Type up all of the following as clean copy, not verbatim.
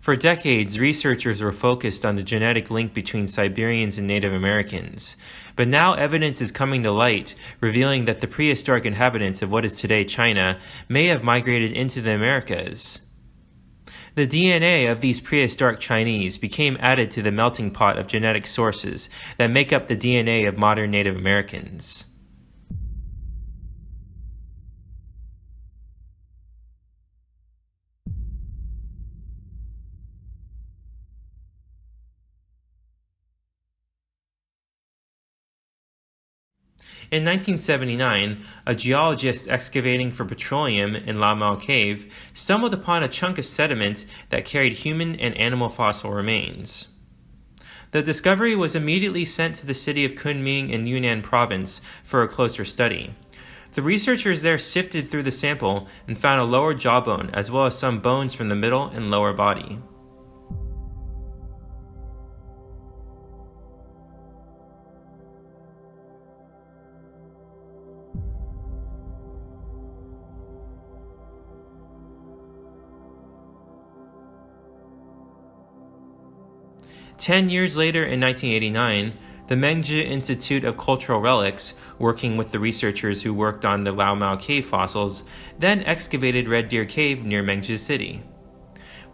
For decades, researchers were focused on the genetic link between Siberians and Native Americans, but now evidence is coming to light, revealing that the prehistoric inhabitants of what is today China may have migrated into the Americas. The DNA of these prehistoric Chinese became added to the melting pot of genetic sources that make up the DNA of modern Native Americans. In 1979, a geologist excavating for petroleum in Laomao Cave stumbled upon a chunk of sediment that carried human and animal fossil remains. The discovery was immediately sent to the city of Kunming in Yunnan province for a closer study. The researchers there sifted through the sample and found a lower jawbone as well as some bones from the middle and lower body. Ten years later, in 1989, the Mengzhi Institute of Cultural Relics, working with the researchers who worked on the Laomao Cave fossils, then excavated Red Deer Cave near Mengzhi City.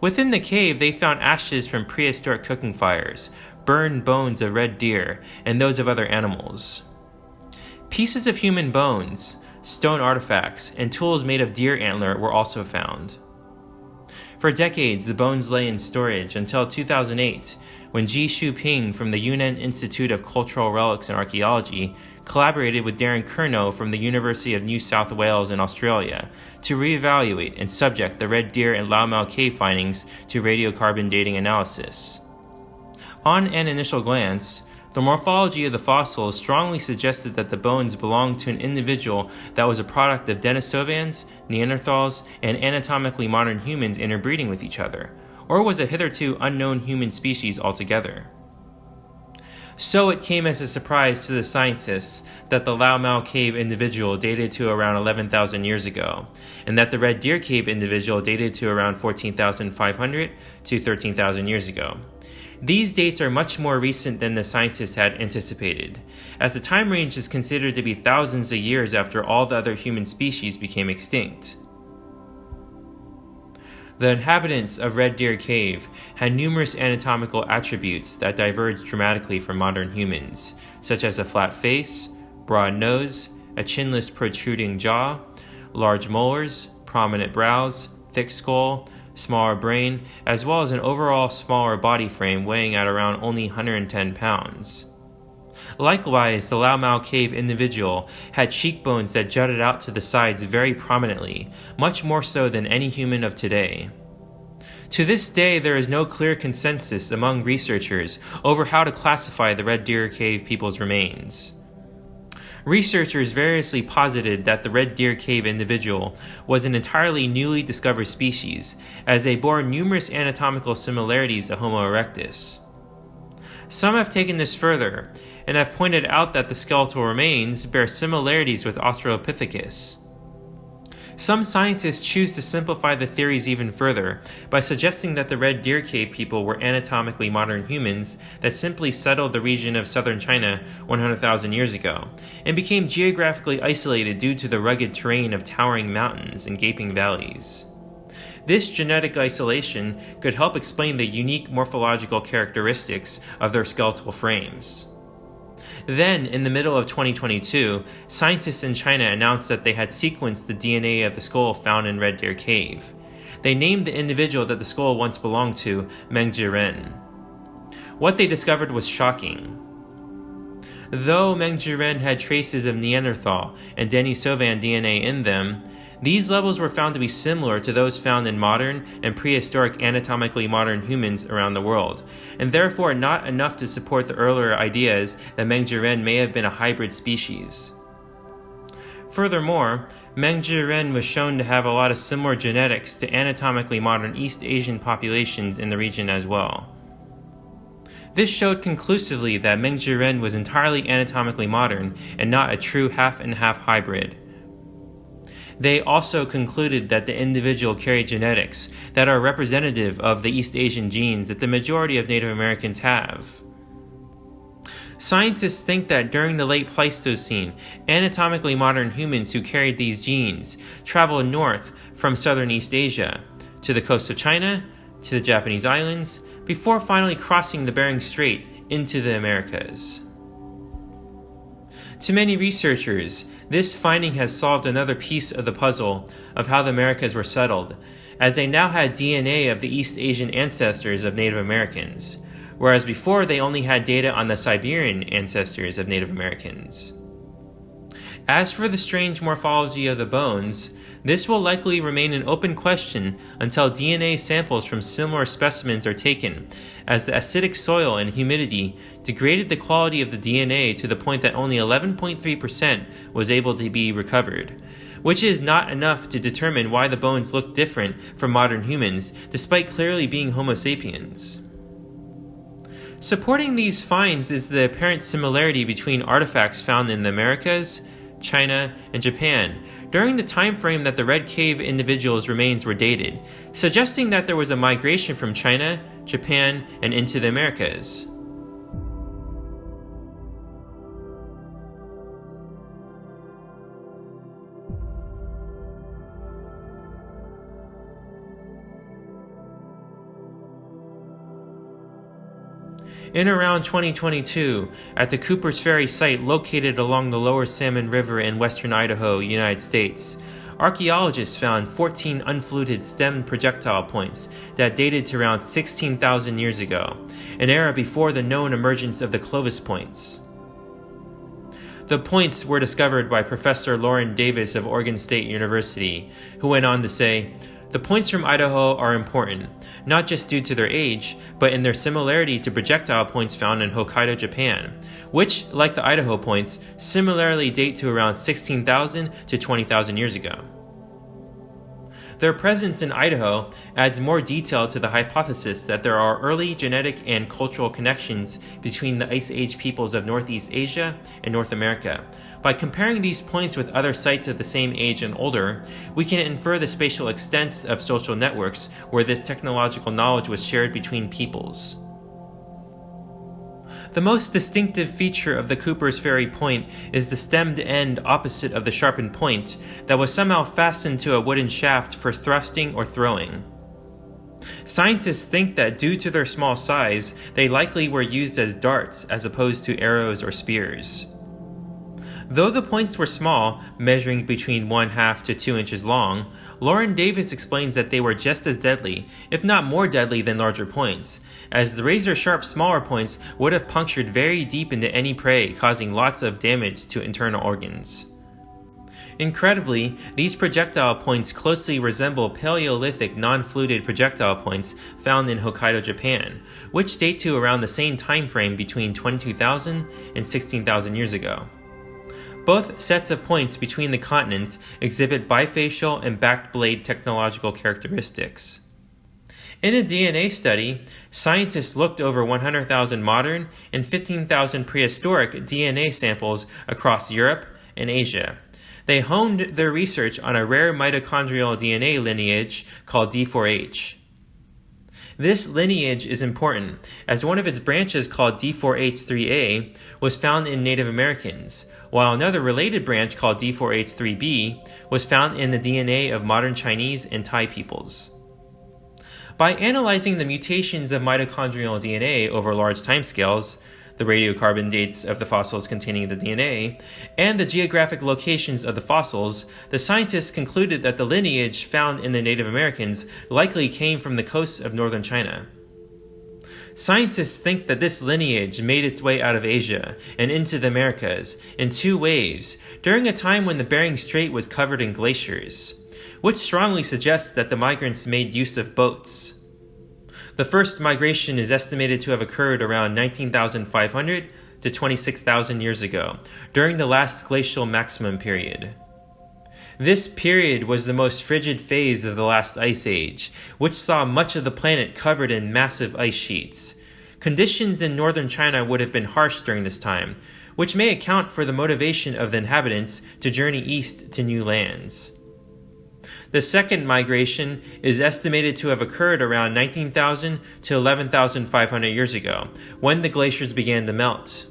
Within the cave, they found ashes from prehistoric cooking fires, burned bones of red deer, and those of other animals. Pieces of human bones, stone artifacts, and tools made of deer antler were also found. For decades, the bones lay in storage until 2008, when Ji Shuping from the Yunnan Institute of Cultural Relics and Archaeology collaborated with Darren Curnow from the University of New South Wales in Australia to reevaluate and subject the Red Deer and Laomao Cave findings to radiocarbon dating analysis. On an initial glance, the morphology of the fossils strongly suggested that the bones belonged to an individual that was a product of Denisovans, Neanderthals, and anatomically modern humans interbreeding with each other, or was a hitherto unknown human species altogether. So it came as a surprise to the scientists that the Laomao Cave individual dated to around 11,000 years ago, and that the Red Deer Cave individual dated to around 14,500 to 13,000 years ago. These dates are much more recent than the scientists had anticipated, as the time range is considered to be thousands of years after all the other human species became extinct. The inhabitants of Red Deer Cave had numerous anatomical attributes that diverged dramatically from modern humans, such as a flat face, broad nose, a chinless protruding jaw, large molars, prominent brows, thick skull, smaller brain, as well as an overall smaller body frame weighing at around only 110 pounds. Likewise, the Laomao Cave individual had cheekbones that jutted out to the sides very prominently, much more so than any human of today. To this day, there is no clear consensus among researchers over how to classify the Red Deer Cave people's remains. Researchers variously posited that the Red Deer Cave individual was an entirely newly discovered species, as they bore numerous anatomical similarities to Homo erectus. Some have taken this further, and have pointed out that the skeletal remains bear similarities with Australopithecus. Some scientists choose to simplify the theories even further by suggesting that the Red Deer Cave people were anatomically modern humans that simply settled the region of southern China 100,000 years ago, and became geographically isolated due to the rugged terrain of towering mountains and gaping valleys. This genetic isolation could help explain the unique morphological characteristics of their skeletal frames. Then, in the middle of 2022, scientists in China announced that they had sequenced the DNA of the skull found in Red Deer Cave. They named the individual that the skull once belonged to Mengzhi Ren. What they discovered was shocking. Though Mengzhi Ren had traces of Neanderthal and Denisovan DNA in them, these levels were found to be similar to those found in modern and prehistoric anatomically modern humans around the world, and therefore not enough to support the earlier ideas that Mengzhi Ren may have been a hybrid species. Furthermore, Mengzhi Ren was shown to have a lot of similar genetics to anatomically modern East Asian populations in the region as well. This showed conclusively that Mengzhi Ren was entirely anatomically modern and not a true half-and-half hybrid. They also concluded that the individual carried genetics that are representative of the East Asian genes that the majority of Native Americans have. Scientists think that during the late Pleistocene, anatomically modern humans who carried these genes traveled north from southern East Asia to the coast of China to the Japanese islands before finally crossing the Bering Strait into the Americas. To many researchers, this finding has solved another piece of the puzzle of how the Americas were settled, as they now had DNA of the East Asian ancestors of Native Americans, whereas before they only had data on the Siberian ancestors of Native Americans. As for the strange morphology of the bones, this will likely remain an open question until DNA samples from similar specimens are taken, as the acidic soil and humidity degraded the quality of the DNA to the point that only 11.3% was able to be recovered, which is not enough to determine why the bones look different from modern humans, despite clearly being Homo sapiens. Supporting these finds is the apparent similarity between artifacts found in the Americas, China, and Japan during the time frame that the Red Cave individuals' remains were dated, suggesting that there was a migration from China, Japan, and into the Americas. In around 2022, at the Cooper's Ferry site located along the lower Salmon River in western Idaho, United States, archaeologists found 14 unfluted stemmed projectile points that dated to around 16,000 years ago, an era before the known emergence of the Clovis points. The points were discovered by Professor Lauren Davis of Oregon State University, who went on to say, "The points from Idaho are important, not just due to their age, but in their similarity to projectile points found in Hokkaido, Japan, which, like the Idaho points, similarly date to around 16,000 to 20,000 years ago." Their presence in Idaho adds more detail to the hypothesis that there are early genetic and cultural connections between the Ice Age peoples of Northeast Asia and North America. By comparing these points with other sites of the same age and older, we can infer the spatial extents of social networks where this technological knowledge was shared between peoples. The most distinctive feature of the Cooper's Ferry point is the stemmed end opposite of the sharpened point that was somehow fastened to a wooden shaft for thrusting or throwing. Scientists think that due to their small size, they likely were used as darts as opposed to arrows or spears. Though the points were small, measuring between 1/2 to 2 inches long, Lauren Davis explains that they were just as deadly, if not more deadly than larger points, as the razor-sharp smaller points would have punctured very deep into any prey, causing lots of damage to internal organs. Incredibly, these projectile points closely resemble Paleolithic non-fluted projectile points found in Hokkaido, Japan, which date to around the same time frame between 22,000 and 16,000 years ago. Both sets of points between the continents exhibit bifacial and backed blade technological characteristics. In a DNA study, scientists looked over 100,000 modern and 15,000 prehistoric DNA samples across Europe and Asia. They honed their research on a rare mitochondrial DNA lineage called D4H. This lineage is important, as one of its branches called D4H3A was found in Native Americans, while another related branch called D4H3B was found in the DNA of modern Chinese and Thai peoples. By analyzing the mutations of mitochondrial DNA over large timescales, the radiocarbon dates of the fossils containing the DNA, and the geographic locations of the fossils, the scientists concluded that the lineage found in the Native Americans likely came from the coasts of northern China. Scientists think that this lineage made its way out of Asia and into the Americas in two waves during a time when the Bering Strait was covered in glaciers, which strongly suggests that the migrants made use of boats. The first migration is estimated to have occurred around 19,500 to 26,000 years ago, during the last glacial maximum period. This period was the most frigid phase of the last ice age, which saw much of the planet covered in massive ice sheets. Conditions in northern China would have been harsh during this time, which may account for the motivation of the inhabitants to journey east to new lands. The second migration is estimated to have occurred around 19,000 to 11,500 years ago, when the glaciers began to melt.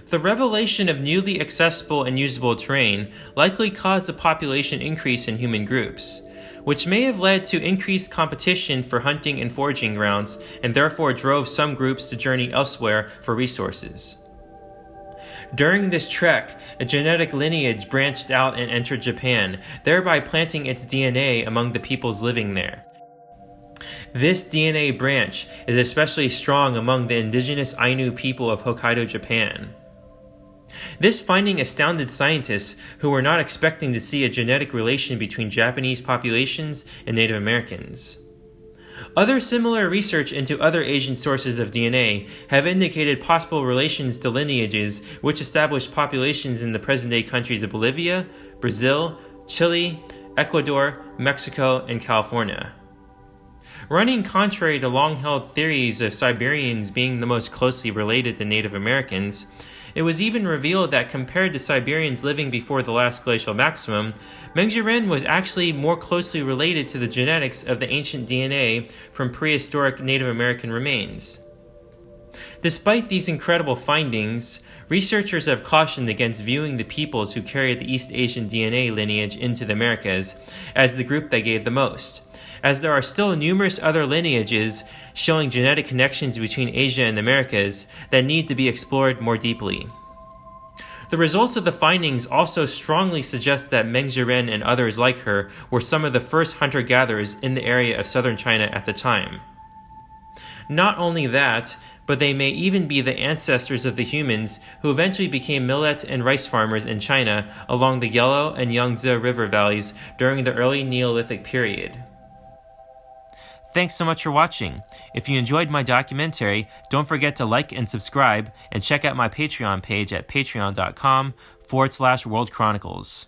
The revelation of newly accessible and usable terrain likely caused a population increase in human groups, which may have led to increased competition for hunting and foraging grounds and therefore drove some groups to journey elsewhere for resources. During this trek, a genetic lineage branched out and entered Japan, thereby planting its DNA among the peoples living there. This DNA branch is especially strong among the indigenous Ainu people of Hokkaido, Japan. This finding astounded scientists who were not expecting to see a genetic relation between Japanese populations and Native Americans. Other similar research into other Asian sources of DNA have indicated possible relations to lineages which established populations in the present-day countries of Bolivia, Brazil, Chile, Ecuador, Mexico, and California. Running contrary to long-held theories of Siberians being the most closely related to Native Americans, it was even revealed that compared to Siberians living before the last glacial maximum, Mengjiren was actually more closely related to the genetics of the ancient DNA from prehistoric Native American remains. Despite these incredible findings, researchers have cautioned against viewing the peoples who carried the East Asian DNA lineage into the Americas as the group that gave the most, as there are still numerous other lineages showing genetic connections between Asia and the Americas that need to be explored more deeply. The results of the findings also strongly suggest that Mengjiren and others like her were some of the first hunter-gatherers in the area of southern China at the time. Not only that, but they may even be the ancestors of the humans who eventually became millet and rice farmers in China along the Yellow and Yangtze River valleys during the early Neolithic period. Thanks so much for watching. If you enjoyed my documentary, don't forget to like and subscribe, and check out my Patreon page at patreon.com/World Chronicles.